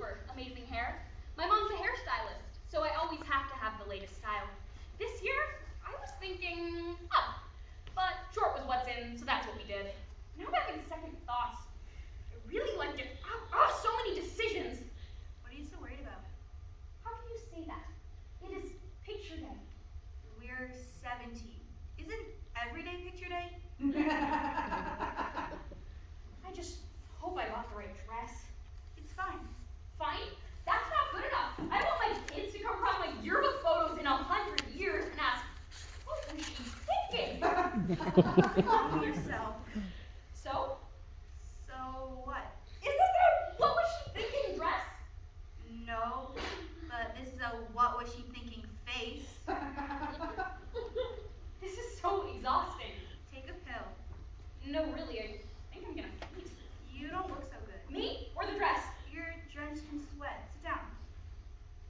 super amazing hair. My mom's a hairstylist, so I always have to have the latest style. This year, I was thinking up, but short was what's in, so that's what we did. Now back in second thoughts, I really liked it. So many decisions. What are you so worried about? How can you say that? It is picture day. We're 17. Isn't every day picture day? I just hope I got the right dress. It's fine. Fine? That's not good enough. I want my kids to come across my yearbook photos in 100 years and ask, what was she thinking? Calm yourself. So? So what? Is this a what was she thinking dress? No, but this is a what was she thinking face. This is so exhausting. Take a pill. No, really, I think I'm gonna faint. You don't look so good. Me or the dress? You're drenched in sweat. Sit down.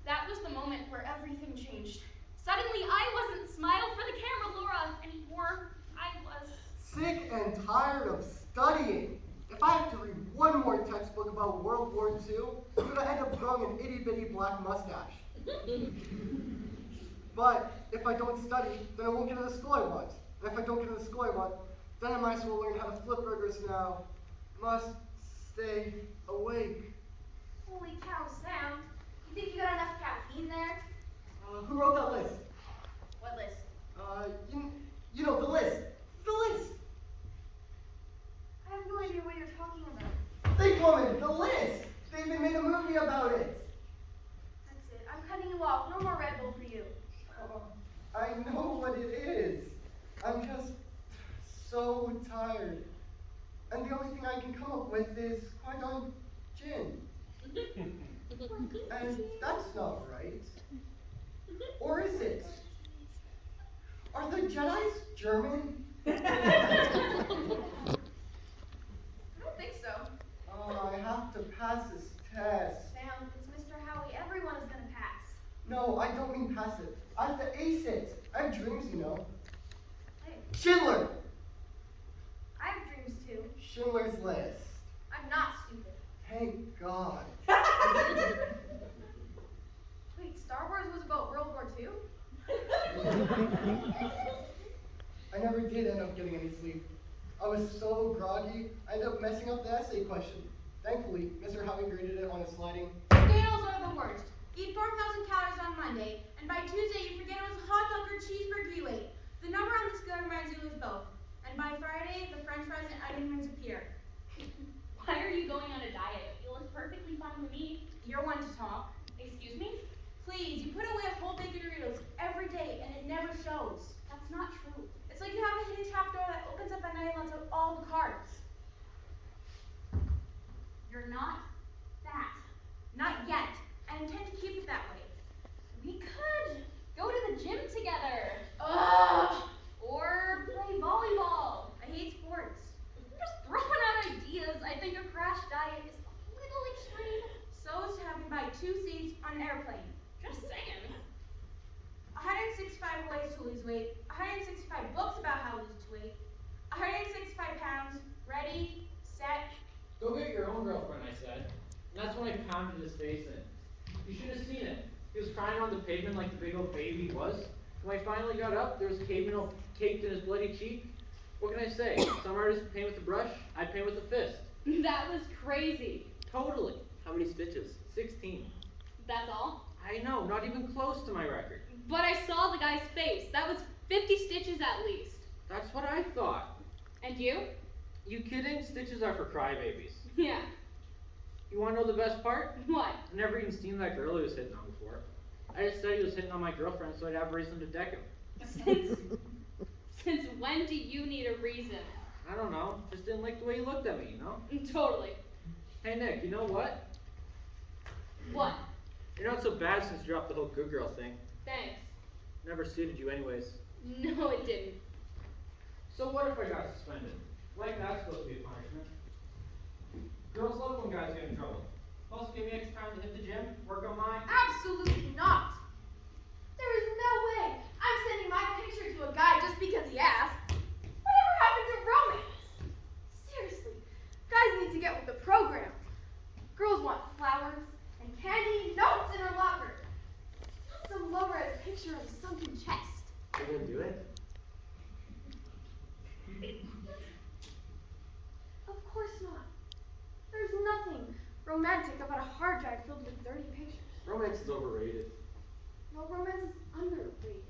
That was the moment where everything changed. Suddenly, I wasn't smile for the camera, Laura, anymore. I was sick and tired of studying. If I have to read one more textbook about World War II, I'm going to end up growing an itty-bitty black mustache. But if I don't study, then I won't get into the school I want. And if I don't get into the school I want, then I might as well learn how to flip burgers now. Must stay awake. Holy cow, Sam. You think you got enough caffeine there? Who wrote that list? What list? You know, the list. The list. I have no idea what you're talking about. Think, woman, the list. They even made a movie about it. That's it. I'm cutting you off. No more Red Bull for you. I know what it is. I'm just so tired. And the only thing I can come up with is Qui-Gon Jinn. And that's not right. Or is it? Are the Jedi's German? I don't think so. Oh, I have to pass this test. Sam, it's Mr. Howie. Everyone is going to pass. No, I don't mean pass it. I have to ace it. I have dreams, you know. Hey, Schindler! I have dreams too. Schindler's List. I'm not stupid. Thank God. Wait, Star Wars was about World War II? I never did end up getting any sleep. I was so groggy, I ended up messing up the essay question. Thankfully, Mr. Howie graded it on a sliding. Scales are the worst. Eat 4,000 calories on Monday, and by Tuesday you forget it was a hot dog or cheeseburger you ate. The number on the scale reminds you it was both. And by Friday, the french fries and onion rings appear. Why are you going on a diet? You look perfectly fine to me. You're one to talk. Excuse me? Please, you put away a whole bag of Doritos every day, and it never shows. That's not true. It's like you have a hidden trap door that opens up at night and lets out all the carbs. You're not that. Not yet. I intend to keep it that way. We could go to the gym together. Ugh! Or play volleyball. I hate sports. I'm just throwing out ideas. I think a crash diet is a little extreme. So is having buy 2 seats on an airplane. Just saying. 165 ways to lose weight, 165 books about how to lose weight, 165 pounds, ready, set. Go get your own girlfriend, I said. And that's when I pounded his face in. You should have seen it. He was crying on the pavement like the big old baby he was. When I finally got up, there was caveman all caked in his bloody cheek. What can I say? Some artists paint with a brush, I paint with a fist. That was crazy. Totally. How many stitches? 16. That's all? I know, not even close to my record. But I saw the guy's face. That was 50 stitches at least. That's what I thought. And you? You kidding? Stitches are for crybabies. Yeah. You want to know the best part? What? I've never even seen that girl he was hitting on before. I just said he was hitting on my girlfriend, so I'd have a reason to deck him. Since when do you need a reason? I don't know. Just didn't like the way he looked at me, you know? Totally. Hey, Nick, you know what? What? You're not so bad since you dropped the whole good girl thing. Thanks. Never suited you anyways. No, it didn't. So what if I got suspended? Like that's supposed to be a punishment. Girls love when guys get in trouble. Plus, give me extra time to hit the gym, work on mine. Absolutely not. There is no way I'm sending my picture to a guy just because he asked. Whatever happened to romance? Seriously, guys need to get with the program. Girls want flowers and picture of a sunken chest. Are you gonna do it? Of course not. There's nothing romantic about a hard drive filled with dirty pictures. Romance is overrated. No, romance is underrated.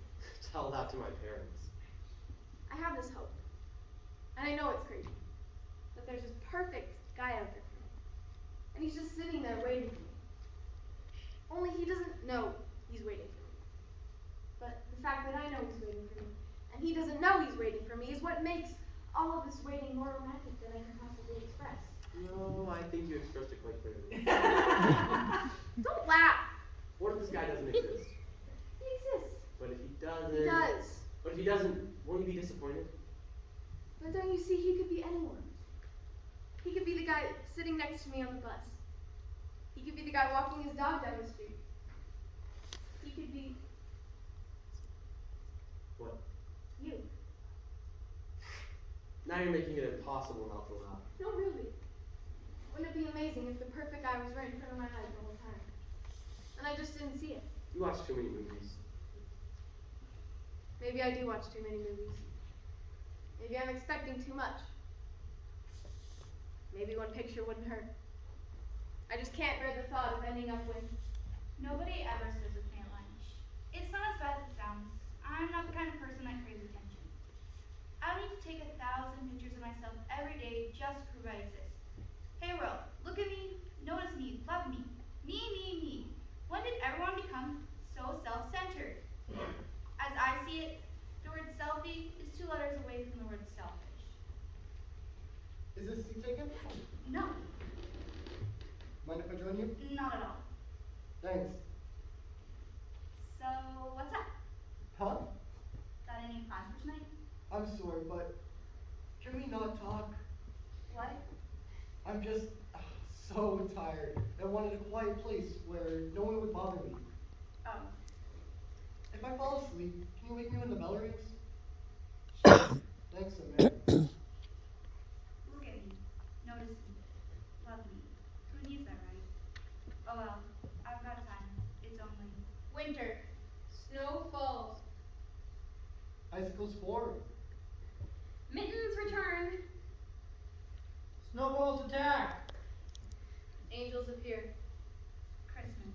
Tell that to my parents. I have this hope. And I know it's crazy. That there's this perfect guy out there for me. And he's just sitting there waiting for me. Only he doesn't know he's waiting for me. But the fact that I know he's waiting for me, and he doesn't know he's waiting for me, is what makes all of this waiting more romantic than I can possibly express. No, I think you expressed it quite clearly. Don't laugh! What if this guy doesn't exist? He exists. But if he doesn't... He does. But if he doesn't, won't you be disappointed? But don't you see, he could be anyone. He could be the guy sitting next to me on the bus. He could be the guy walking his dog down the street. He could be What? you. Now you're making it impossible not to laugh. No, really. Wouldn't it be amazing if the perfect guy was right in front of my eyes the whole time? And I just didn't see it. You watch too many movies. Maybe I do watch too many movies. Maybe I'm expecting too much. Maybe one picture wouldn't hurt. I just can't bear the thought of ending up with... Nobody ever sits with me at lunch. It's not as bad as it sounds. I'm not the kind of person that craves attention. I don't need to take 1,000 pictures of myself every day just to prove I exist. Hey world, look at me, notice me, love me. Me, me, me. When did everyone become so self-centered? As I see it, the word selfie is 2 letters away from the word selfish. Is this seat taken? No, Mind if I join you? not at all. Thanks. So, what's up? Huh? Got any plans for tonight? I'm sorry, but can we not talk? What? I'm just so tired. I wanted a quiet place where no one would bother me. Oh, If I fall asleep, can you wake me when the bell rings? Thanks, Amanda. look at me, notice me, love me. Who needs that, right? Oh well, I've got time. It's only Winter. Snow falls. Icicles forward. Mittens return. Snowballs attack! Angels appear. Christmas.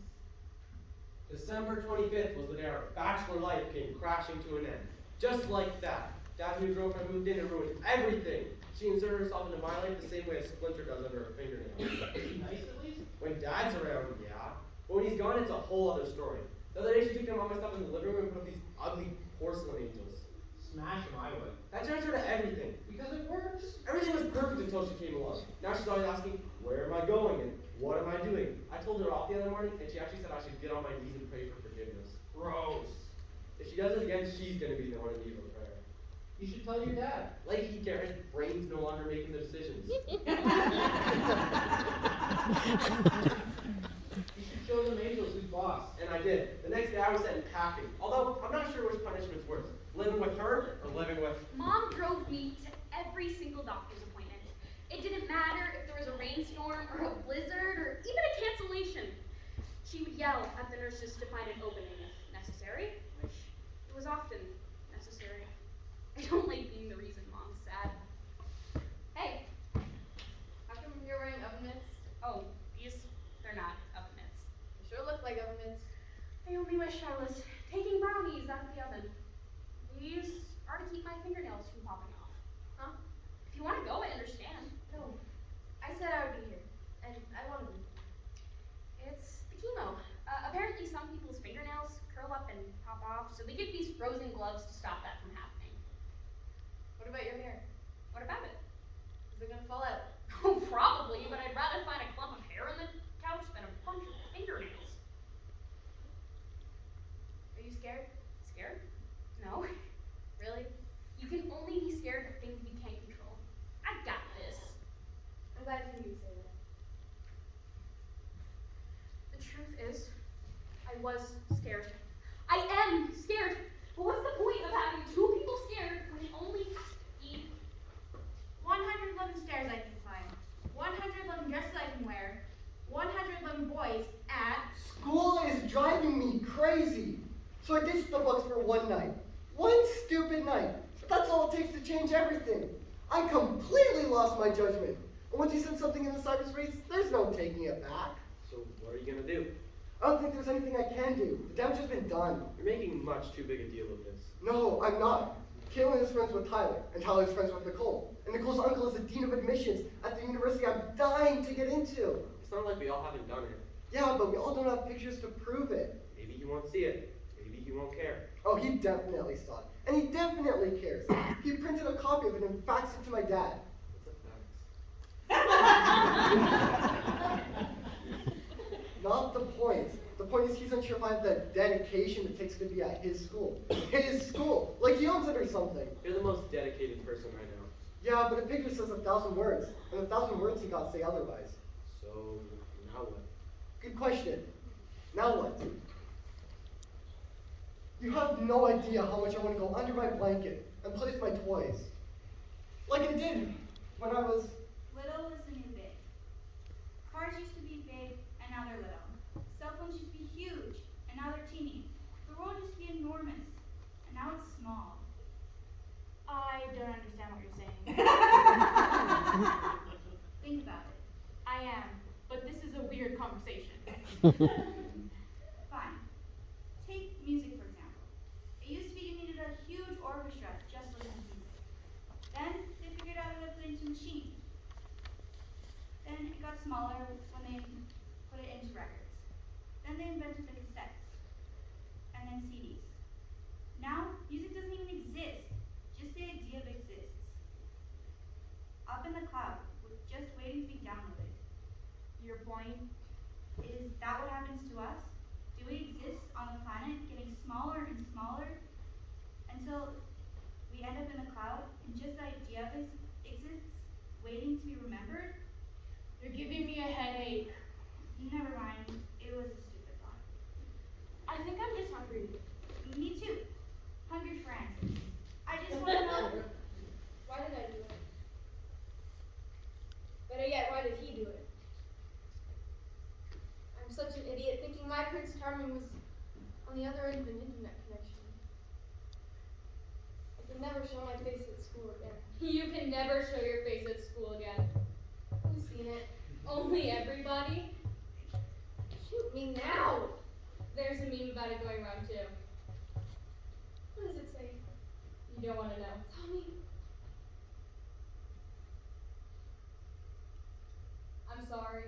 December 25th was the day our bachelor life came crashing to an end. Just like that. Dad's new girlfriend moved in and ruined everything. She inserted herself into my life the same way a splinter does under her fingernail. Is he nice at least? When Dad's around, yeah. But when he's gone, it's a whole other story. The other day, she took all my stuff in the living room and put up these ugly porcelain angels. Smash him, I would. That turns her to everything. Because it works. Everything was perfect until she came along. Now she's always asking, where am I going and what am I doing? I told her off the other morning, and she actually said I should get on my knees and pray for forgiveness. Gross. If she does it again, she's gonna be the one in need of a prayer. You should tell your dad. Like he cares, his brain's no longer making the decisions. You should show them angels who's boss. And I did. The next day I was sent packing. Although, I'm not sure which punishment's worse. Living with her or living with... Mom drove me to every single doctor's appointment. It didn't matter if there was a rainstorm or a blizzard or even a cancellation. She would yell at the nurses to find an opening if necessary, which was often necessary. I don't like being the reason Mom's sad. Hey, How come you're wearing oven mitts? oh, they're not oven mitts. They sure look like oven mitts. I only wish I was taking brownies out of the oven. These are to keep my fingernails from popping off. Huh? If you want to go, I understand. No. I said I would be here. And I want to be. It's the chemo. Apparently some people's fingernails curl up and pop off, so they give these frozen gloves to stop that from happening. What about your hair? What about it? Is it gonna fall out? Oh, probably, but I'd rather find a clump of hair on the couch than a bunch of fingernails. Are you scared? Scared? No. Really? You can only be scared of things you can't control. I got this. I'm glad to hear you say that. The truth is, I was scared. I am scared. But what's the point of having two people scared when it only has to be 111 stairs I can climb. 111 dresses I can wear. 111 boys at... School is driving me crazy. So I ditched the books for one night. One stupid night. But that's all it takes to change everything. I completely lost my judgment. And once you send something into cyberspace, there's no taking it back. So what are you gonna do? I don't think there's anything I can do. The damage has been done. You're making much too big a deal of this. No, I'm not. Caitlin is friends with Tyler, and Tyler's friends with Nicole. And Nicole's uncle is the dean of admissions at the university I'm dying to get into. It's not like we all haven't done it. Yeah, but we all don't have pictures to prove it. Maybe he won't see it. Maybe he won't care. Oh, he definitely saw it. And he definitely cares. He printed a copy of it and faxed it to my dad. What's a fax? Not the point. The point is he's unsure if I have the dedication it takes to be at his school. His school! Like he owns it or something. You're the most dedicated person I know. Yeah, but a picture says 1,000 words. And 1,000 words he got say otherwise. So, now what? Good question. Now what? You have no idea how much I want to go under my blanket and play with my toys. Like I did when I was... Little is the new big. Cars used to be big, and now they're little. Cell phones used to be huge, and now they're teeny. The world used to be enormous, and now it's small. I don't understand what you're saying. Think about it. I am, but this is a weird conversation. Fine. Take music, for example. It used to be you needed a huge orchestra just to listen to music. Then they figured out how to put it into machines. Then it got smaller when they put it into records. Then they invented the cassettes. And then CDs. Now, music doesn't even exist. Just the idea of it exists. Up in the cloud, with just waiting to be downloaded. Your point? Is that what happens to us? Do we exist on the planet getting smaller and smaller until we end up in the cloud and just the idea of it exists, waiting to be remembered? You're giving me a headache. Never mind, it was a stupid thought. I think I'm just hungry. Me too. Hungry for answers. I just want to know. Why did I do it? Better yet, why did he do it? I'm such an idiot thinking my Prince Charming was on the other end of an internet connection. I can never show my face at school again. You can never show your face at school again. Who's seen it? Only everybody. Shoot me now! There's a meme about it going around too. What does it say? You don't want to know. Tell me. I'm sorry.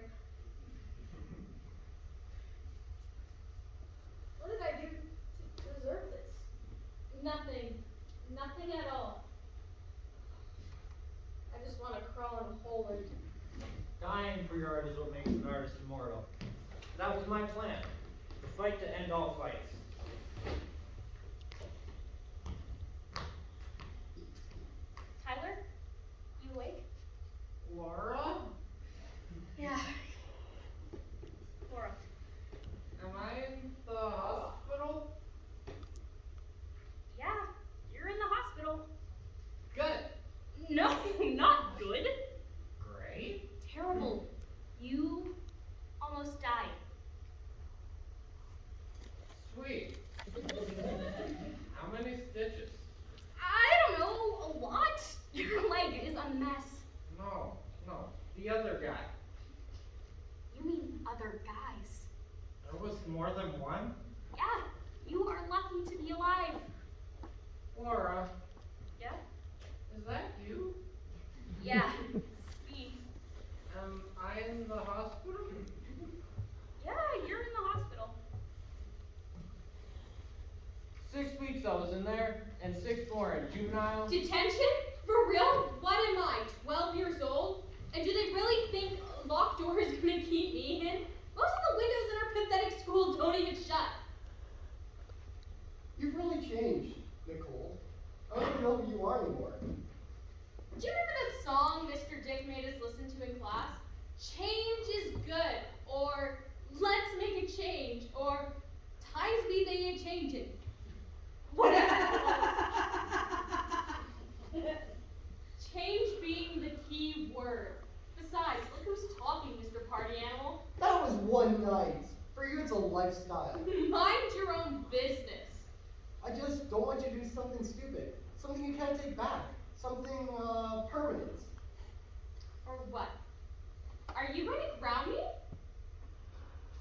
What did I do to deserve this? Nothing. Nothing at all. I just want to crawl in a hole and... Dying for your art is what makes an artist immortal. That was my plan. The fight to end all fights. Tyler? You awake? Laura? Yeah. Laura. Am I in the hospital? Yeah, you're in the hospital. Good. No, not good. Great. Terrible. You almost died. Sweet. How many stitches? I don't know, a lot. Your leg is a mess. No. The other guy. You mean other guys. There was more than one? Yeah, you are lucky to be alive. Laura, Yeah? is that you? Yeah, it's me. Am I in the hospital? Yeah, you're in the hospital. 6 weeks I was in there, and 6 more in juvenile. Detention? For real? What am I, 12 years old? And do they really think a locked door is gonna keep me in? Most of the windows in our pathetic school don't even shut. You've really changed, Nicole. I don't even know who you are anymore. Do you remember that song Mr. Dick made us listen to in class? Change is good, or let's make a change, or times be they a changin'. Whatever it was. Change being the key word. Besides, look who's talking, Mr. Party Animal. That was one night. For you, it's a lifestyle. Mind your own business. I just don't want you to do something stupid. Something you can't take back. Something, permanent. Or what? Are you going to ground me?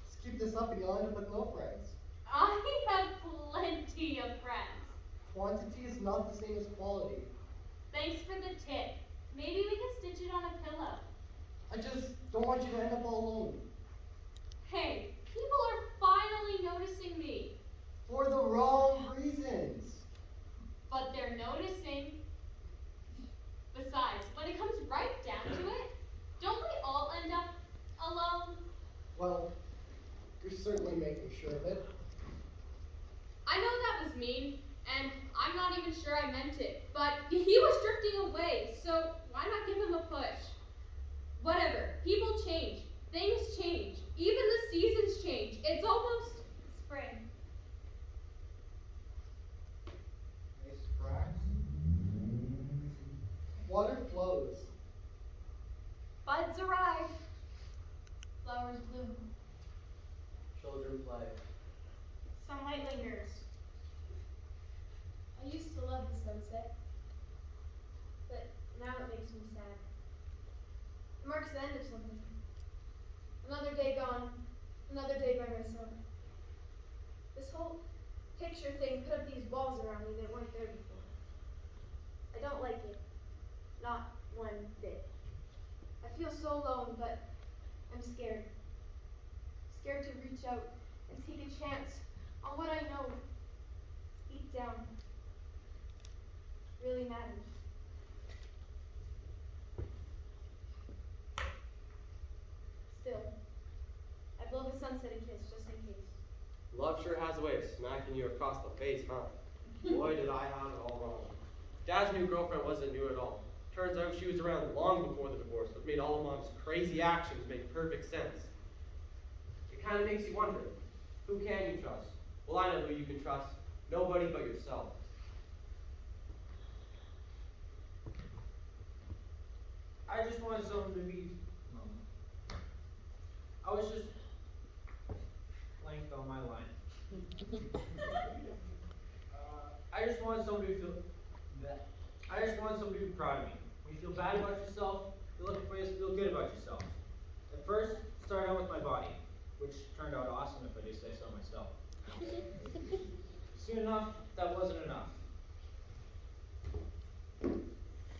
Just keep this up and you'll end up with no friends. I have plenty of friends. Quantity is not the same as quality. Thanks for the tip. Maybe we can stitch it on a pillow. I just don't want you to end up all alone. Hey, people are finally noticing me. For the wrong reasons. But they're noticing. Besides, when it comes right down to it, don't we all end up alone? Well, you're certainly making sure of it. I know that was mean, and I'm not even sure I meant it, but he was drifting away, so why not give him a push? Whatever, people change, things change, even the seasons change. It's almost Spring. Nice cracks. Water flows. Buds arrive. Flowers bloom. Children play. Sunlight lingers. I used to love the sunset, but now it makes me sad. It marks the end of something. Another day gone, another day by myself. This whole picture thing put up these walls around me that weren't there before. I don't like it. Not one bit. I feel so alone, but I'm scared. Scared to reach out and take a chance on what I know deep down really matters. Still, I blow the sunset a kiss just in case. Love sure has a way of smacking you across the face, huh? Boy, did I have it all wrong. Dad's new girlfriend wasn't new at all. Turns out she was around long before the divorce, which made all of Mom's crazy actions make perfect sense. It kind of makes you wonder, who can you trust? Well, I know who you can trust. Nobody but yourself. I just wanted someone to be. I was just blank on my line. I just wanted somebody to feel that. I just wanted somebody to be proud of me. When you feel bad about yourself, you're looking for you to feel good about yourself. At first, it started out with my body, which turned out awesome if I do say so myself. Soon enough, that wasn't enough.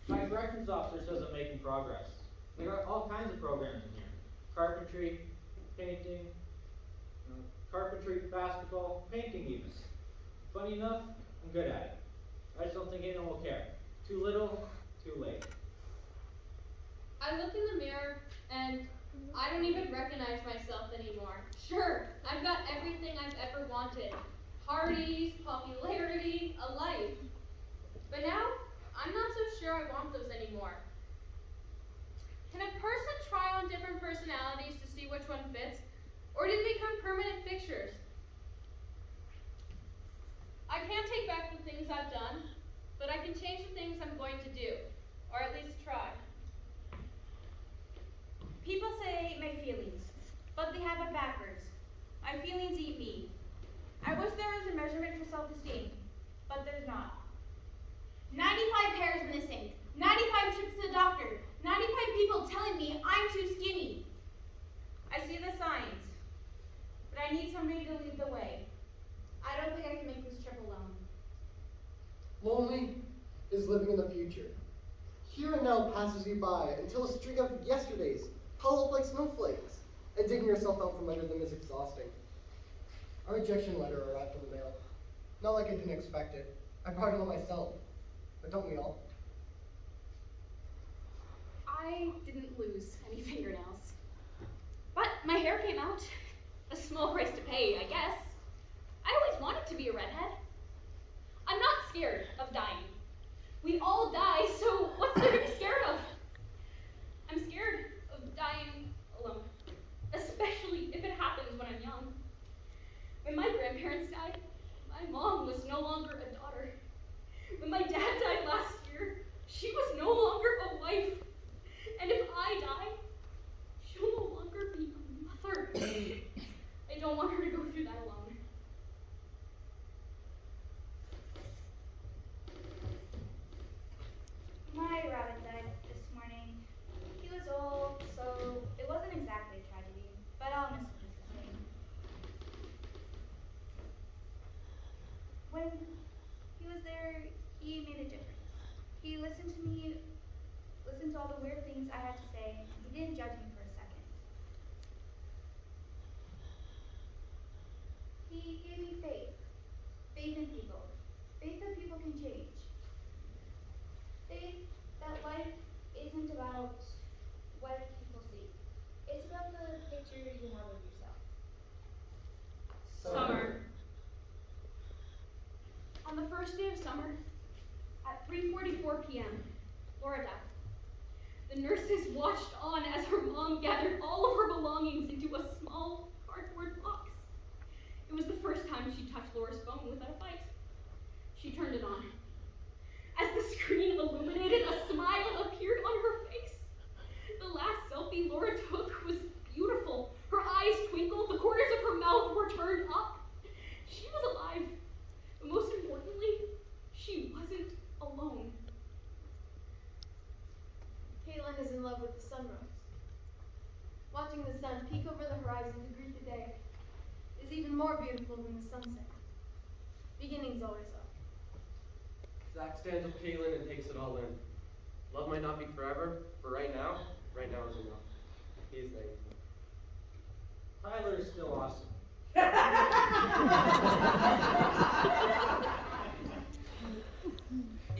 My corrections officer says I'm making progress. There are all kinds of programs in here. Carpentry, painting, carpentry, basketball, painting even. Funny enough, I'm good at it. I just don't think anyone will care. Too little, too late. I look in the mirror and I don't even recognize myself anymore. Sure, I've got everything I've ever wanted. Parties, popularity, a life. But now, I'm not so sure I want those anymore. Can a person try on different personalities to see which one fits? Or do they become permanent fixtures? I can't take back the things I've done, but I can change the things I'm going to do. Or at least try. People say my feelings, but they have it backwards. My feelings eat me. I wish there was a measurement for self-esteem, but there's not. 95 hairs in the sink, 95 trips to the doctor, 95 people telling me I'm too skinny. I see the signs, but I need somebody to lead the way. I don't think I can make this trip alone. Lonely is living in the future. Here and now passes you by until a string of yesterdays pile up like snowflakes, and digging yourself out from under them is exhausting. A rejection letter arrived in the mail. Not like I didn't expect it. I brought it on myself. But don't we all? I didn't lose any fingernails. But my hair came out. A small price to pay, I guess. I always wanted to be a redhead. I'm not scared of dying. We all die, so what's there to be scared of? I'm scared of dying alone. Especially if it happens when I'm young. When my grandparents died, my mom was no longer a daughter. When my dad died last year, she was no longer a wife. And if I die, she'll no longer be a mother. I don't want her to go through that alone. listened to me, listened to all the weird things I had to say, and he didn't judge me for a second. He gave me faith. Faith in people. Faith that people can change. Faith that life isn't about what people see. It's about the picture you have of yourself. Summer. On the first day of summer, at 3:44 p.m., Laura died. The nurses watched on as her mom gathered all of her belongings into a small cardboard box. It was the first time she touched Laura's phone without a fight. She turned it on. As the screen illuminated, a smile appeared on her face. The last selfie Laura took was beautiful. Her eyes twinkled, the corners of her mouth were turned up. She was alive. But most importantly, she wasn't alone. Caitlin is in love with the sunrise. Watching the sun peek over the horizon to greet the day is even more beautiful than the sunset. Beginning's always up. Zach stands with Caitlin and takes it all in. Love might not be forever, but right now is enough. He is thankful. Tyler is still awesome.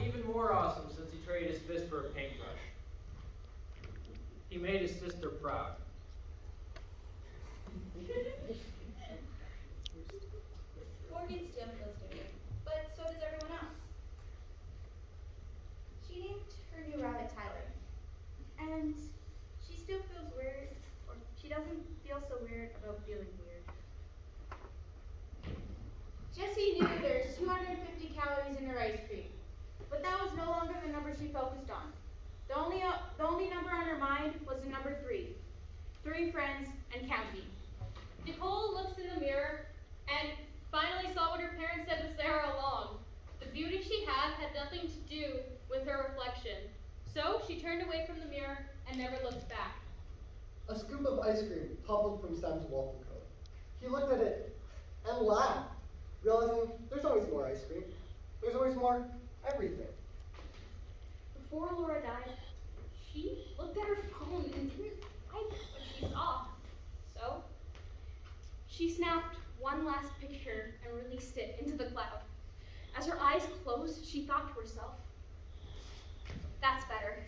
Even more awesome since he traded his fist for a paintbrush. He made his sister proud. Morgan still feels different, but so does everyone else. She named her new rabbit Tyler, and she still feels weird, or she doesn't feel so weird about feeling weird. Jessie knew there's 250 calories in her ice cream, but that was no longer the number she focused on. The only number on her mind was the number 3. 3 friends and counting. Nicole looks in the mirror and finally saw what her parents said was there all along. The beauty she had nothing to do with her reflection. So she turned away from the mirror and never looked back. A scoop of ice cream toppled from Sam's waffle cone. He looked at it and laughed, realizing there's always more ice cream. There's always more everything. Before Laura died, she looked at her phone and didn't like what she saw. So, she snapped one last picture and released it into the cloud. As her eyes closed, she thought to herself, "That's better.